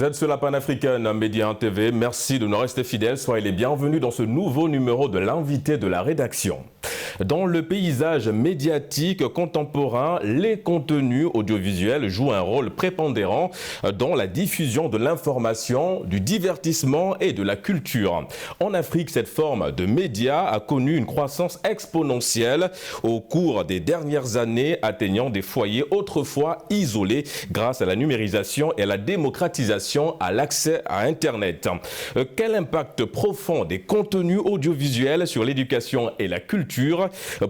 Vous êtes sur la panafricaine Média TV. Merci de nous rester fidèles. Soyez les bienvenus dans ce nouveau numéro de l'invité de la rédaction. Dans le paysage médiatique contemporain, les contenus audiovisuels jouent un rôle prépondérant dans la diffusion de l'information, du divertissement et de la culture. En Afrique, cette forme de médias a connu une croissance exponentielle au cours des dernières années, atteignant des foyers autrefois isolés grâce à la numérisation et à la démocratisation à l'accès à Internet. Quel impact profond des contenus audiovisuels sur l'éducation et la culture?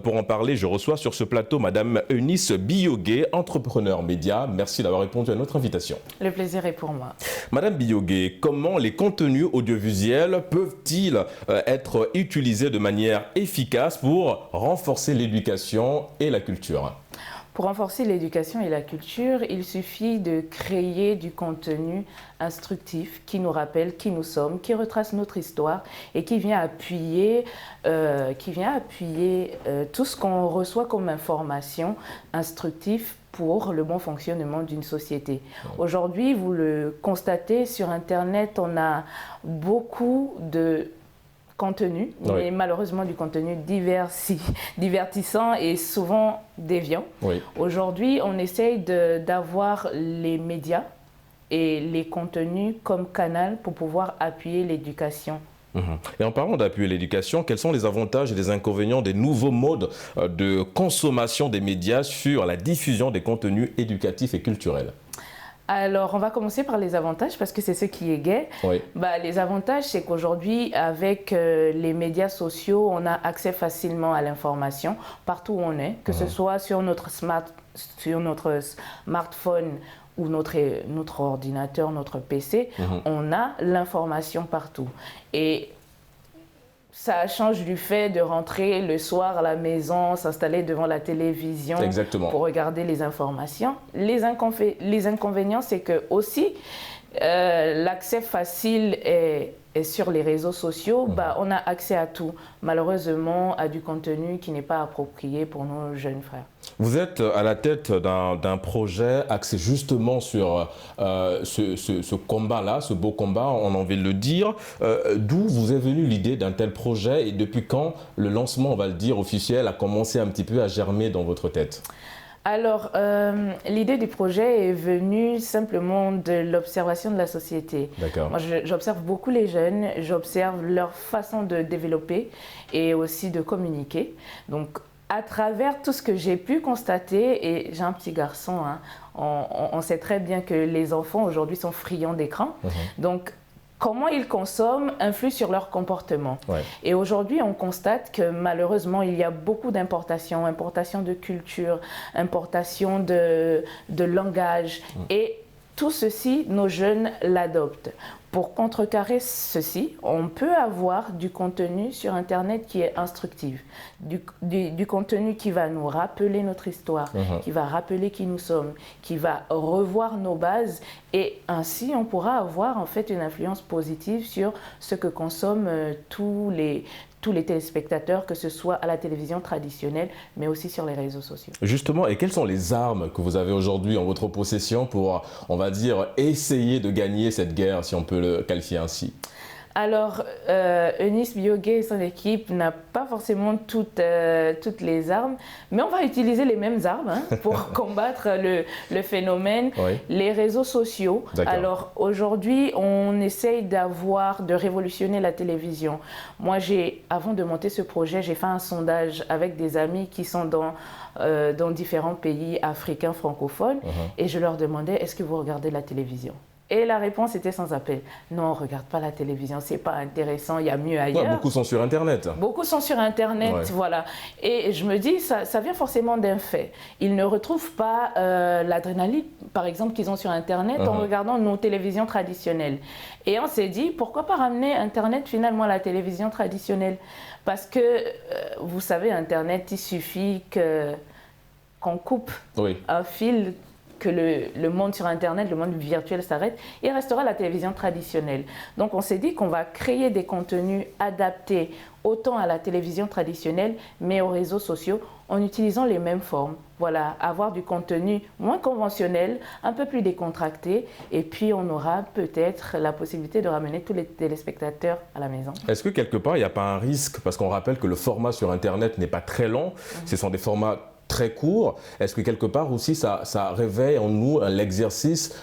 Pour en parler, je reçois sur ce plateau Madame Eunice Biyogué, entrepreneur média. Merci d'avoir répondu à notre invitation. Le plaisir est pour moi. Madame Biyogué, comment les contenus audiovisuels peuvent-ils être utilisés de manière efficace pour renforcer l'éducation et la culture? Pour renforcer l'éducation et la culture, il suffit de créer du contenu instructif qui nous rappelle qui nous sommes, qui retrace notre histoire et qui vient appuyer, tout ce qu'on reçoit comme information instructive pour le bon fonctionnement d'une société. Aujourd'hui, vous le constatez, sur Internet, on a beaucoup de contenu, mais malheureusement du contenu divertissant et souvent déviant. Aujourd'hui, on essaye d'avoir les médias et les contenus comme canal pour pouvoir appuyer l'éducation. Et en parlant d'appuyer l'éducation, quels sont les avantages et les inconvénients des nouveaux modes de consommation des médias sur la diffusion des contenus éducatifs et culturels? Alors, on va commencer par les avantages parce que c'est ce qui est gai. Les avantages, c'est qu'aujourd'hui, avec les médias sociaux, on a accès facilement à l'information partout où on est, que ce soit sur notre smartphone ou notre ordinateur, notre PC, on a l'information partout. Et ça change du fait de rentrer le soir à la maison, s'installer devant la télévision pour regarder les informations. Les inconvénients, c'est que aussi l'accès facile est sur les réseaux sociaux. On a accès à tout, malheureusement à du contenu qui n'est pas approprié pour nos jeunes frères. Vous êtes à la tête d'un projet axé justement sur ce combat-là, ce beau combat, on a envie de le dire. D'où vous est venue l'idée d'un tel projet et depuis quand le lancement, on va le dire, officiel a commencé un petit peu à germer dans votre tête? Alors, l'idée du projet est venue simplement de l'observation de la société. Moi, j'observe beaucoup les jeunes, j'observe leur façon de développer et aussi de communiquer. Donc, à travers tout ce que j'ai pu constater, et j'ai un petit garçon, on sait très bien que les enfants aujourd'hui sont friands d'écran. Donc, comment ils consomment influe sur leur comportement. Et aujourd'hui, on constate que malheureusement, il y a beaucoup d'importations, importations de culture, importations de langage. Et tout ceci, nos jeunes l'adoptent. Pour contrecarrer ceci, on peut avoir du contenu sur Internet qui est instructif, du contenu qui va nous rappeler notre histoire, qui va rappeler qui nous sommes, qui va revoir nos bases et ainsi on pourra avoir en fait une influence positive sur ce que consomment tous les téléspectateurs, que ce soit à la télévision traditionnelle, mais aussi sur les réseaux sociaux. Justement, et quelles sont les armes que vous avez aujourd'hui en votre possession pour, on va dire, essayer de gagner cette guerre, si on peut le qualifier ainsi? Alors, Eunice Biyogué et son équipe n'a pas forcément toutes les armes, mais on va utiliser les mêmes armes pour combattre le phénomène, les réseaux sociaux. Alors, aujourd'hui, on essaye de révolutionner la télévision. Moi, avant de monter ce projet, j'ai fait un sondage avec des amis qui sont dans différents pays africains francophones et je leur demandais, est-ce que vous regardez la télévision ? Et la réponse était sans appel. Non, on ne regarde pas la télévision, c'est pas intéressant, il y a mieux ailleurs. Beaucoup sont sur Internet. Beaucoup sont sur Internet, voilà. Et je me dis, ça vient forcément d'un fait. Ils ne retrouvent pas l'adrénaline, par exemple, qu'ils ont sur Internet en regardant nos télévisions traditionnelles. Et on s'est dit, pourquoi pas ramener Internet finalement à la télévision traditionnelle? Parce que, vous savez, Internet, il suffit qu'on coupe un fil, que le monde sur Internet, le monde virtuel s'arrête, il restera la télévision traditionnelle. Donc on s'est dit qu'on va créer des contenus adaptés autant à la télévision traditionnelle, mais aux réseaux sociaux, en utilisant les mêmes formes. Voilà, avoir du contenu moins conventionnel, un peu plus décontracté, et puis on aura peut-être la possibilité de ramener tous les téléspectateurs à la maison. Est-ce que quelque part, il n'y a pas un risque, parce qu'on rappelle que le format sur Internet n'est pas très long, ce sont des formats très courts. Est-ce que quelque part aussi ça réveille en nous l'exercice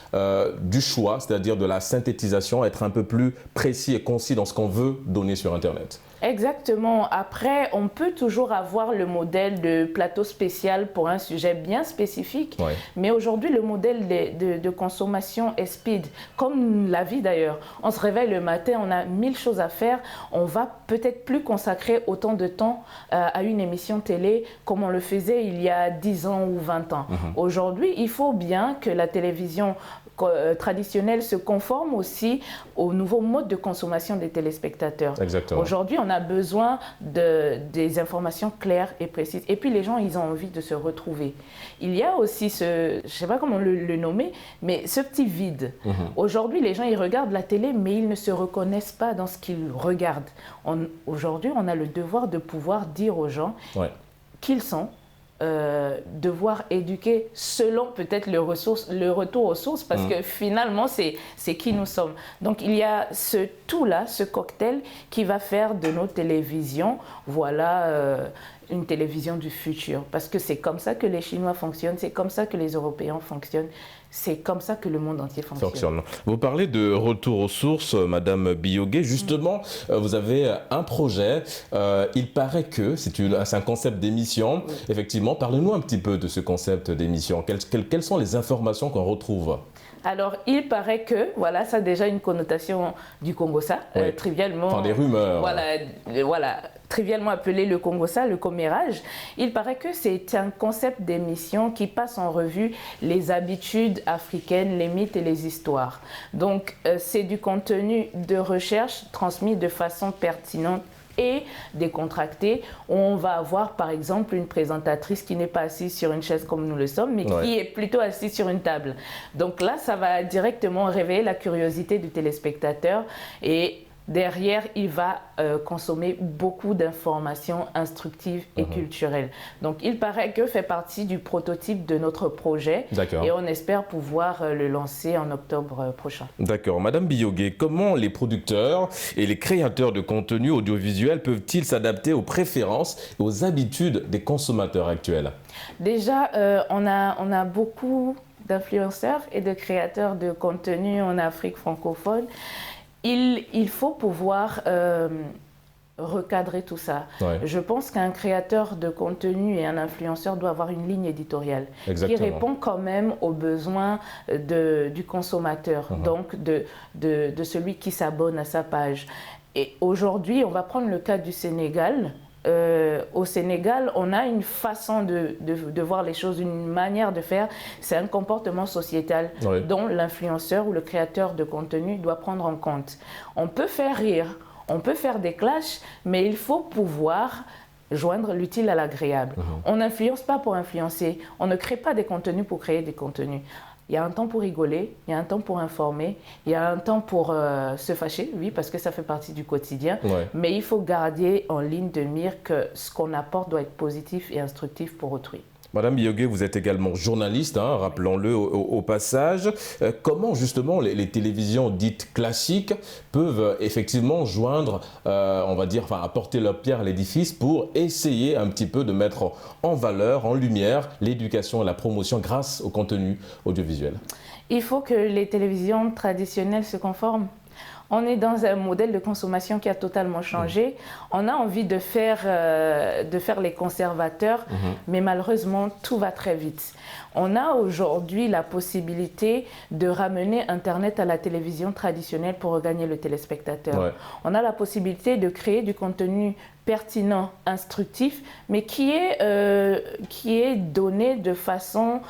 du choix, c'est-à-dire de la synthétisation, être un peu plus précis et concis dans ce qu'on veut donner sur Internet? Exactement. Après, on peut toujours avoir le modèle de plateau spécial pour un sujet bien spécifique, ouais. Mais aujourd'hui, le modèle de consommation est speed, comme la vie d'ailleurs. On se réveille le matin, on a 1000 choses à faire, on va peut-être plus consacrer autant de temps à une émission télé comme on le faisait il y a 10 ans ou 20 ans. Aujourd'hui, il faut bien que la télévision traditionnelle se conforme aussi au nouveau mode de consommation des téléspectateurs. Aujourd'hui, on a besoin des informations claires et précises. Et puis, les gens, ils ont envie de se retrouver. Il y a aussi je ne sais pas comment le nommer, mais ce petit vide. Aujourd'hui, les gens, ils regardent la télé, mais ils ne se reconnaissent pas dans ce qu'ils regardent. Aujourd'hui, on a le devoir de pouvoir dire aux gens qui ils sont, devoir éduquer selon peut-être le retour aux sources, parce que finalement, c'est qui nous sommes. Donc, il y a ce tout-là, ce cocktail qui va faire de nos télévisions, voilà, une télévision du futur. Parce que c'est comme ça que les Chinois fonctionnent, c'est comme ça que les Européens fonctionnent, c'est comme ça que le monde entier fonctionne. Vous parlez de retour aux sources, Madame Biyogué. Justement, vous avez un projet. Il paraît que c'est un concept d'émission. Effectivement, parlez-nous un petit peu de ce concept d'émission. Quelles sont les informations qu'on retrouve ? Alors, il paraît que, voilà, ça a déjà une connotation du Congossa, trivialement. Enfin, des rumeurs. Voilà, trivialement appelé le Congossa, le commérage. Il paraît que c'est un concept d'émission qui passe en revue les habitudes africaines, les mythes et les histoires. Donc, c'est du contenu de recherche transmis de façon pertinente et décontractée. On va avoir par exemple une présentatrice qui n'est pas assise sur une chaise comme nous le sommes, mais qui est plutôt assise sur une table. Donc là, ça va directement réveiller la curiosité du téléspectateur et derrière, il va consommer beaucoup d'informations instructives et culturelles. Donc, il paraît que fait partie du prototype de notre projet et on espère pouvoir le lancer en octobre prochain. D'accord. Madame Biyogué, comment les producteurs et les créateurs de contenu audiovisuel peuvent-ils s'adapter aux préférences et aux habitudes des consommateurs actuels? Déjà, on a beaucoup d'influenceurs et de créateurs de contenu en Afrique francophone. Il faut pouvoir recadrer tout ça. Je pense qu'un créateur de contenu et un influenceur doit avoir une ligne éditoriale qui répond quand même aux besoins du consommateur, donc de celui qui s'abonne à sa page. Et aujourd'hui, on va prendre le cas du Sénégal. Au Sénégal, on a une façon de voir les choses, une manière de faire. C'est un comportement sociétal dont l'influenceur ou le créateur de contenu doit prendre en compte. On peut faire rire, on peut faire des clashs, mais il faut pouvoir joindre l'utile à l'agréable. On n'influence pas pour influencer, on ne crée pas des contenus pour créer des contenus. Il y a un temps pour rigoler, il y a un temps pour informer, il y a un temps pour se fâcher, oui, parce que ça fait partie du quotidien. Mais il faut garder en ligne de mire que ce qu'on apporte doit être positif et instructif pour autrui. Madame Biyogué, vous êtes également journaliste, rappelons-le au passage. Comment justement les télévisions dites classiques peuvent effectivement joindre, on va dire, apporter leur pierre à l'édifice pour essayer un petit peu de mettre en valeur, en lumière, l'éducation et la promotion grâce au contenu audiovisuel? Il faut que les télévisions traditionnelles se conforment. On est dans un modèle de consommation qui a totalement changé. On a envie de faire les conservateurs, mais malheureusement, tout va très vite. On a aujourd'hui la possibilité de ramener Internet à la télévision traditionnelle pour regagner le téléspectateur. On a la possibilité de créer du contenu pertinent, instructif, mais qui est donné de façon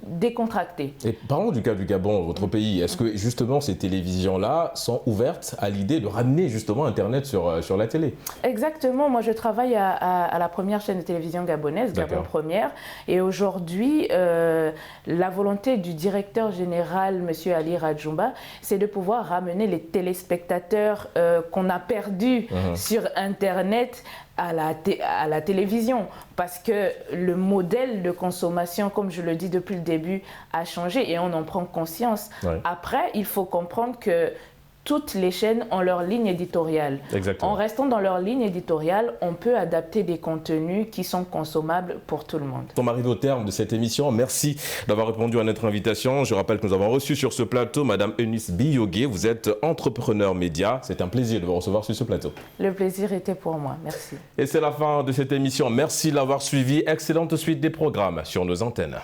décontractée. Et parlons du cas du Gabon, votre pays. Est-ce que justement ces télévisions-là sont ouvertes à l'idée de ramener justement Internet sur la télé? Exactement. Moi, je travaille à la première chaîne de télévision gabonaise, Gabon Première. Et aujourd'hui, la volonté du directeur général, M. Ali Radjoumba, c'est de pouvoir ramener les téléspectateurs qu'on a perdus sur Internet à la télévision, parce que le modèle de consommation, comme je le dis depuis le début, a changé et on en prend conscience. Ouais. Après, il faut comprendre que toutes les chaînes ont leur ligne éditoriale. Exactement. En restant dans leur ligne éditoriale, on peut adapter des contenus qui sont consommables pour tout le monde. On arrive au terme de cette émission. Merci d'avoir répondu à notre invitation. Je rappelle que nous avons reçu sur ce plateau Madame Eunice Biyogué. Vous êtes entrepreneur média. C'est un plaisir de vous recevoir sur ce plateau. Le plaisir était pour moi. Merci. Et c'est la fin de cette émission. Merci de l'avoir suivi. Excellente suite des programmes sur nos antennes.